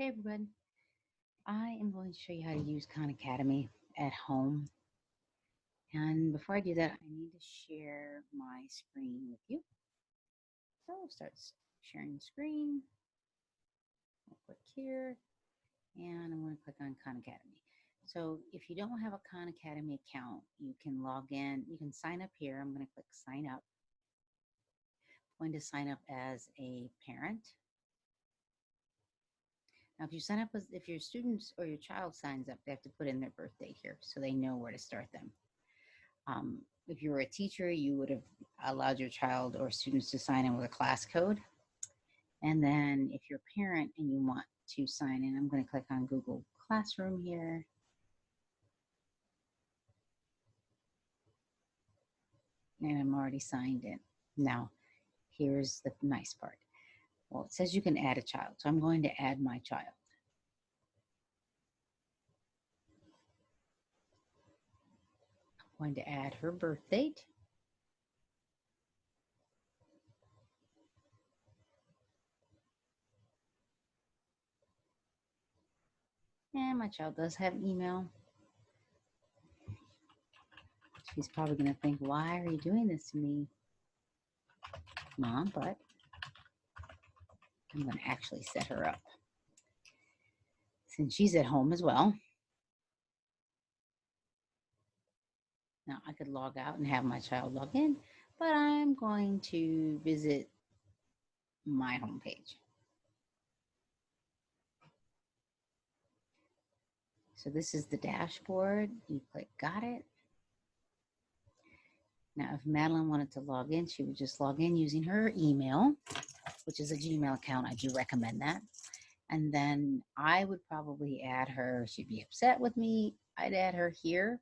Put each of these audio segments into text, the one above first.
Hey everyone, I am going to show you how to use Khan Academy at home. And before I do that, I need to share my screen with you. So I'll start sharing the screen. I'll click here and I'm going to click on Khan Academy. So if you don't have a Khan Academy account, you can log in. You can sign up here. I'm going to click sign up. I'm going to sign up as a parent. Now, if your students or your child signs up, they have to put in their birth date here so they know where to start them. If you were a teacher, you would have allowed your child or students to sign in with a class code. And then if you're a parent and you want to sign in, I'm going to click on Google Classroom here. And I'm already signed in. Now, here's the nice part. Well, it says you can add a child. So I'm going to add my child. I'm going to add her birth date. And my child does have email. She's probably going to think, why are you doing this to me, Mom? But I'm going to actually set her up since she's at home as well. Now I could log out and have my child log in, but I'm going to visit my home page. So this is the dashboard. You click got it. Now if Madeline wanted to log in, she would just log in using her email, which is a Gmail account. I do recommend that. And then I would probably add her. She'd be upset with me. I'd add her here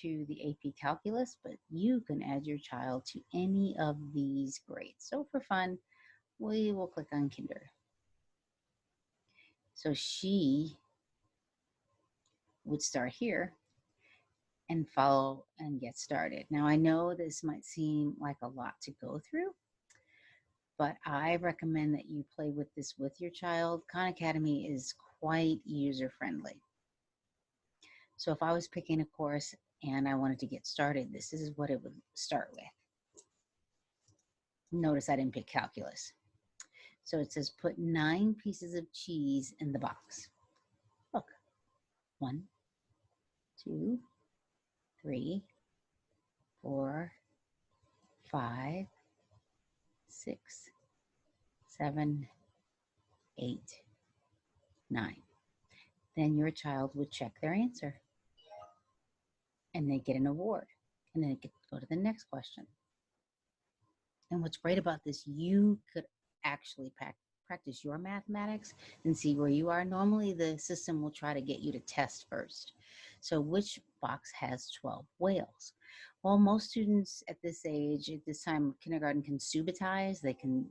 to the AP Calculus, but you can add your child to any of these grades. So for fun, we will click on Kinder. So she would start here and follow and get started. Now I know this might seem like a lot to go through, but I recommend that you play with this with your child. Khan Academy is quite user-friendly. So if I was picking a course and I wanted to get started, this is what it would start with. Notice I didn't pick calculus. So it says put 9 pieces of cheese in the box. Look, 1, 2, 3, 4, 5, 6, 7, 8, 9. Then your child would check their answer and they get an award. And then they go to the next question. And what's great about this, you could actually practice your mathematics and see where you are. Normally the system will try to get you to test first. So which box has 12 whales? Well, most students at this age, at this time of kindergarten, can subitize,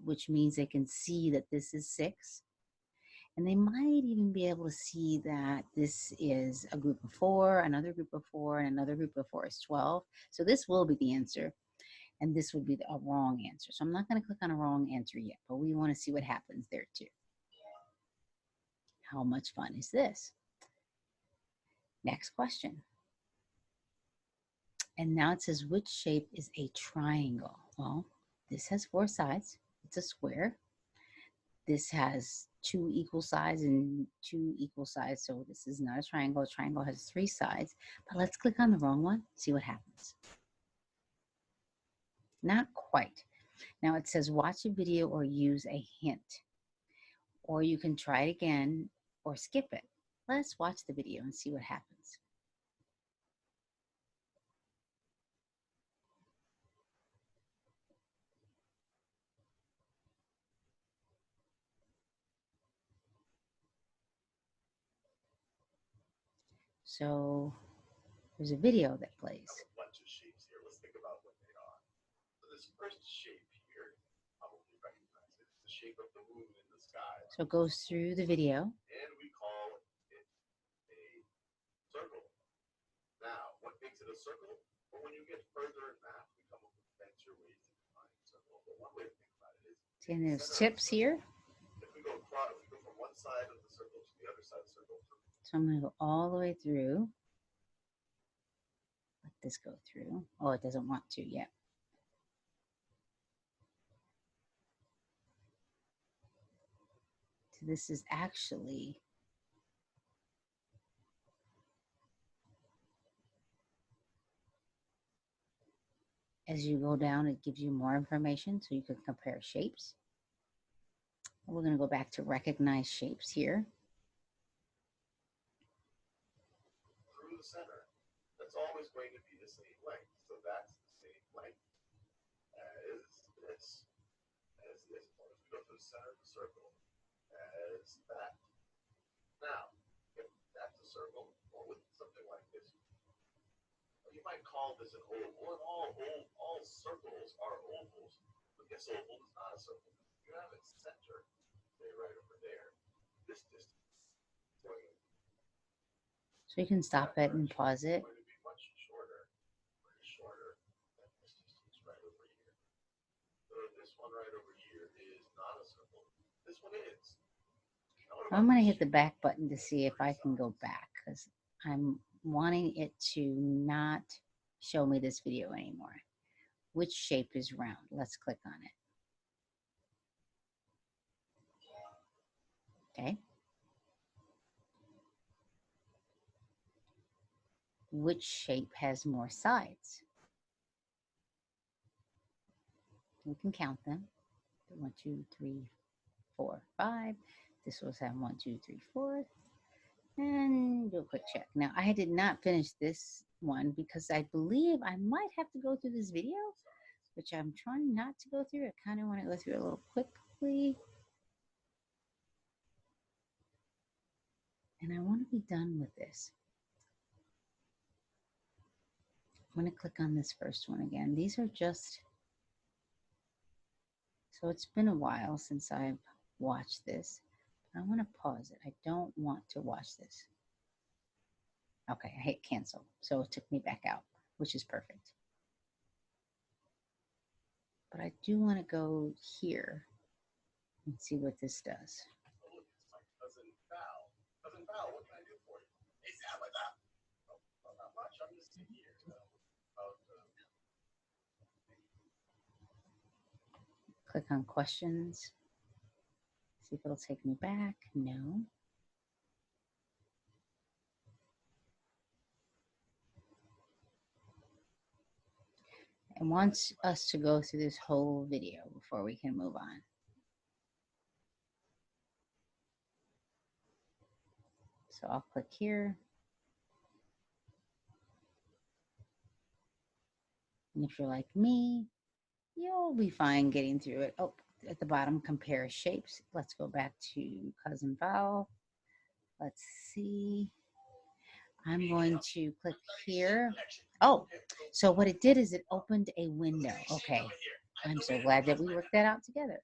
which means they can see that this is 6. And they might even be able to see that this is a group of 4, another group of 4, and another group of 4 is 12. So this will be the answer, and this would be a wrong answer. So I'm not going to click on a wrong answer yet, but we want to see what happens there too. How much fun is this? Next question. And now it says, which shape is a triangle? Well, this has 4 sides. It's a square. This has 2 equal sides and 2 equal sides. So this is not a triangle. A triangle has 3 sides. But let's click on the wrong one, see what happens. Not quite. Now it says watch a video or use a hint. Or you can try it again or skip it. Let's watch the video and see what happens. So there's a video that plays. A bunch of shapes here. Let's think about what they are. So this first shape here, probably recognize it. It's the shape of the moon in the sky. So it goes through the video. And we call it a circle. Now, what makes it a circle? Well, when you get further in math, we come up with fancier ways to define a circle. But one way to think about it is, And there's tips here. if we go from one side of the circle to the other side of the circle. So I'm going to go all the way through. Let this go through. Oh, it doesn't want to yet. So this is actually as you go down, it gives you more information so you can compare shapes. We're going to go back to recognize shapes here. Through the center, that's always going to be the same length. So that's the same length as this, as we go through the center of the circle, as that. Now, if that's a circle, or with something like this, you might call this an oval, and all circles are ovals, but this oval is not a circle. You have its center, say right over there. This distance is going to So you can stop it and pause it. going to be much shorter than this distance right over here. So this one right over here is not a circle. This one is. I'm going to hit the back button to see if I can go back because I'm wanting it to not show me this video anymore. Which shape is round? Let's click on it. Okay. Which shape has more sides? We can count them. 1, 2, 3, 4, 5. This was have 1, 2, 3, 4. And do a quick check. Now, I did not finish this one because I believe I might have to go through this video, which I'm trying not to go through. I kind of want to go through it a little quickly. And I want to be done with this. I'm going to click on this first one again. These are just, so it's been a while since I've watched this. I want to pause it. I don't want to watch this. Okay, I hit cancel. So it took me back out, which is perfect. But I do want to go here and see what this does. Oh, look, it's my cousin Val. Cousin Val, what can I do for you? Hey, Sam, what's up? Oh, well, not much. I'm just sitting here. Click on questions. See if it'll take me back. No. It wants us to go through this whole video before we can move on. So I'll click here. And if you're like me, you'll be fine getting through it. Oh, at the bottom, compare shapes. Let's go back to Cousin Val. Let's see. I'm going to click here. Oh, so what it did is it opened a window. Okay, I'm so glad that we worked that out together.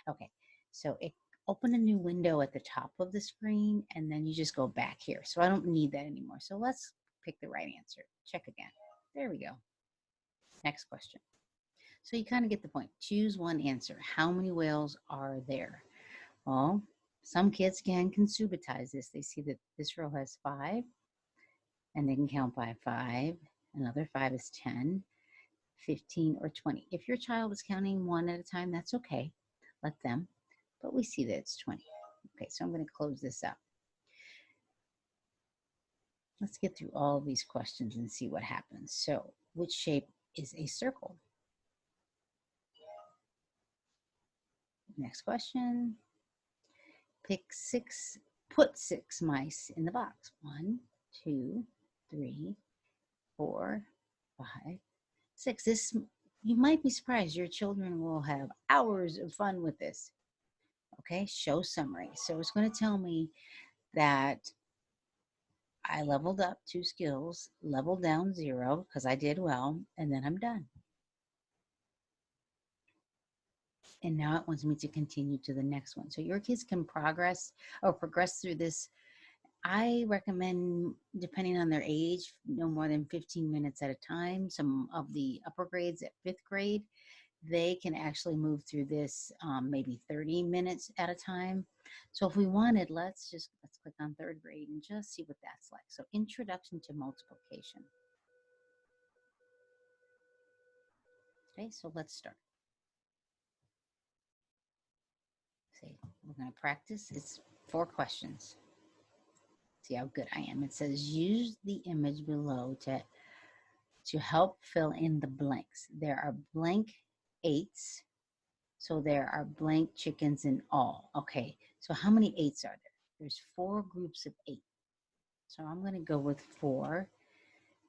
Okay, so it opened a new window at the top of the screen, and then you just go back here. So I don't need that anymore. So let's pick the right answer. Check again. There we go. Next question. So you kind of get the point. Choose one answer. How many whales are there? Well, some kids can consubitize this. They see that this row has 5, and they can count by 5. Another 5 is 10, 15, or 20. If your child is counting one at a time, that's okay. Let them. But we see that it's 20. Okay, so I'm going to close this up. Let's get through all of these questions and see what happens. So, which shape is a circle? Next question. Pick 6, put 6 mice in the box. 1, 2, 3, 4, 5, 6. This, you might be surprised. Your children will have hours of fun with this. Okay, show summary. So it's going to tell me that I leveled up 2 skills, leveled down 0 because I did well, and then I'm done. And now it wants me to continue to the next one. So your kids can progress through this. I recommend, depending on their age, no more than 15 minutes at a time. Some of the upper grades at 5th grade, they can actually move through this maybe 30 minutes at a time. So if we wanted, let's click on third grade and just see what that's like. So introduction to multiplication. Okay, so let's start. See, we're going to practice. It's 4 questions. See how good I am. It says use the image below to help fill in the blanks. There are blank 8s. So there are blank chickens in all. Okay, so how many 8s are there? There's 4 groups of 8. So I'm going to go with 4.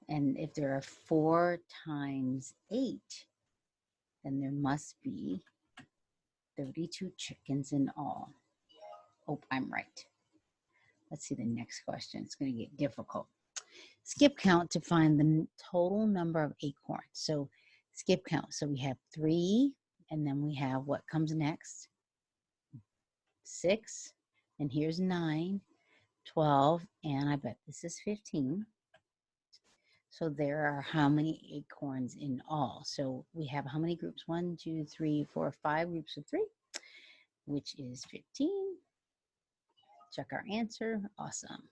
And if there are 4 times 8, then there must be 32 chickens in all. Oh, I'm right. Let's see the next question. It's going to get difficult. Skip count to find the total number of acorns. So skip count. So we have 3, and then we have what comes next? 6, and here's 9, 12, and I bet this is 15. So there are how many acorns in all? So we have how many groups? 1, 2, 3, 4, 5 groups of 3, which is 15. Check our answer. Awesome.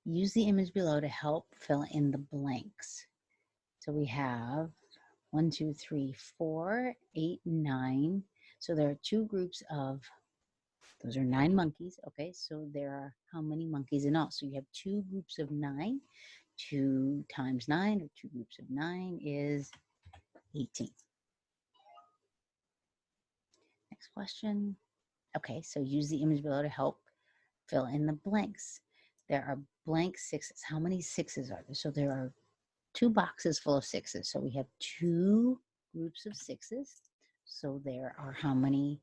Use the image below to help fill in the blanks. So we have 1, 2, 3, 4, 8, 9. So there are 2 groups of, those are 9 monkeys. Okay, so there are how many monkeys in all? So you have 2 groups of 9. 2 times 9, or 2 groups of 9 is 18. Next question. Okay, so use the image below to help fill in the blanks. There are blank 6s. How many 6s are there? So there are 2 boxes full of 6s. So we have 2 groups of 6s. So there are how many?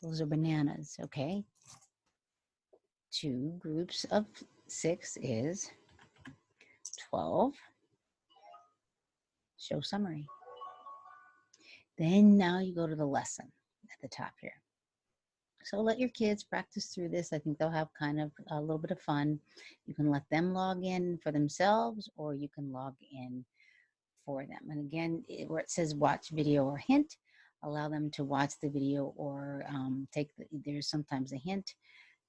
Those are bananas, okay? 2 groups of 6 is 12. Show summary. Then now you go to the lesson at the top here. So let your kids practice through this. I think they'll have kind of a little bit of fun. You can let them log in for themselves, or you can log in for them. And again, where it says watch video or hint, allow them to watch the video or there's sometimes a hint.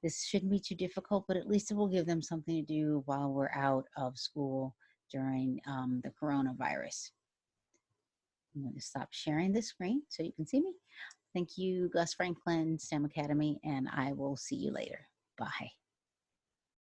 This shouldn't be too difficult, but at least it will give them something to do while we're out of school during the coronavirus. I'm going to stop sharing the screen so you can see me. Thank you, Gus Franklin STEM Academy, and I will see you later. Bye.